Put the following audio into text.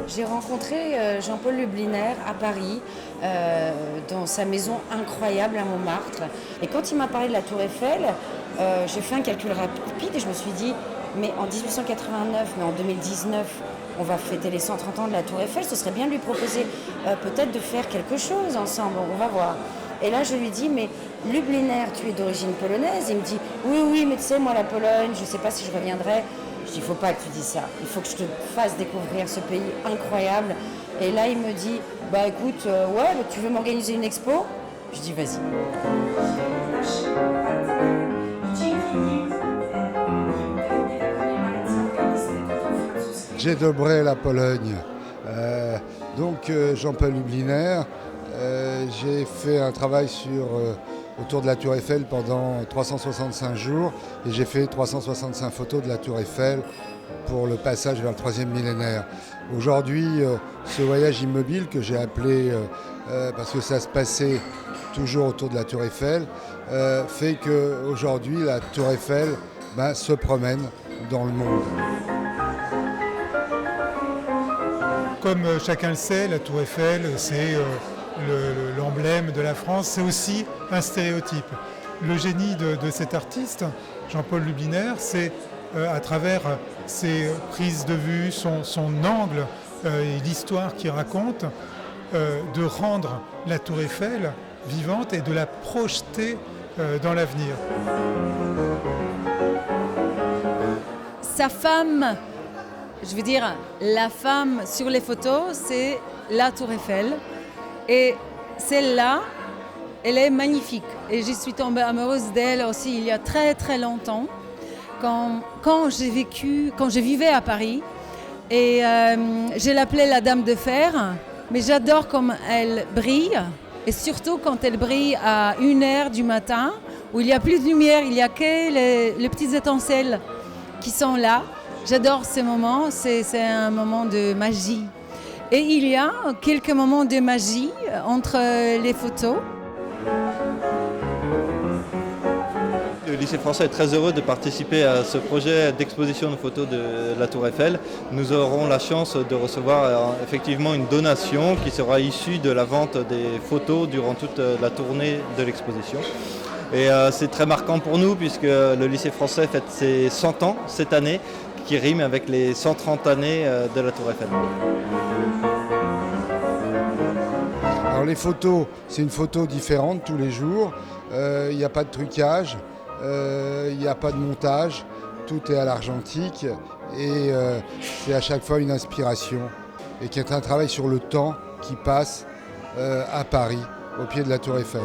J'ai rencontré Jean-Paul Lubliner à Paris, dans sa maison incroyable à Montmartre. Et quand il m'a parlé de la Tour Eiffel, j'ai fait un calcul rapide et je me suis dit, mais en 1889, mais en 2019, on va fêter les 130 ans de la Tour Eiffel, ce serait bien de lui proposer peut-être de faire quelque chose ensemble, on va voir. Et là, je lui dis, mais Lubliner, tu es d'origine polonaise? Il me dit, oui, oui, mais tu sais, moi, la Pologne, je ne sais pas si je reviendrai. Je dis, il ne faut pas que tu dises ça. Il faut que je te fasse découvrir ce pays incroyable. Et là, il me dit, bah écoute, ouais, bah, tu veux m'organiser une expo? Je dis, vas-y. J'ai dobré la Pologne. Jean-Paul Lubliner, j'ai fait un travail autour de la Tour Eiffel pendant 365 jours et j'ai fait 365 photos de la Tour Eiffel pour le passage vers le 3e millénaire. Aujourd'hui, ce voyage immobile que j'ai appelé, parce que ça se passait toujours autour de la Tour Eiffel, fait qu'aujourd'hui la Tour Eiffel se promène dans le monde. Comme chacun le sait, la Tour Eiffel, c'est l'emblème de la France, c'est aussi un stéréotype. Le génie de cet artiste, Jean-Paul Lubliner, c'est à travers ses prises de vue, son angle et l'histoire qu'il raconte, de rendre la Tour Eiffel vivante et de la projeter dans l'avenir. Sa femme, je veux dire, la femme sur les photos, c'est la Tour Eiffel. Et celle-là, elle est magnifique. Et je suis tombée amoureuse d'elle aussi il y a très très longtemps, quand je vivais à Paris. Et je l'appelais la Dame de Fer, mais j'adore comme elle brille. Et surtout quand elle brille à 1h du matin, où il n'y a plus de lumière, il n'y a que les petites étincelles qui sont là. J'adore ce moment, c'est un moment de magie. Et il y a quelques moments de magie entre les photos. Le lycée français est très heureux de participer à ce projet d'exposition de photos de la Tour Eiffel. Nous aurons la chance de recevoir effectivement une donation qui sera issue de la vente des photos durant toute la tournée de l'exposition. Et c'est très marquant pour nous puisque le lycée français fête ses 100 ans cette année, qui rime avec les 130 années de la Tour Eiffel. Alors les photos, c'est une photo différente tous les jours. Il n'y a pas de trucage, il n'y a pas de montage, tout est à l'argentique et c'est à chaque fois une inspiration et qui est un travail sur le temps qui passe à Paris, au pied de la Tour Eiffel.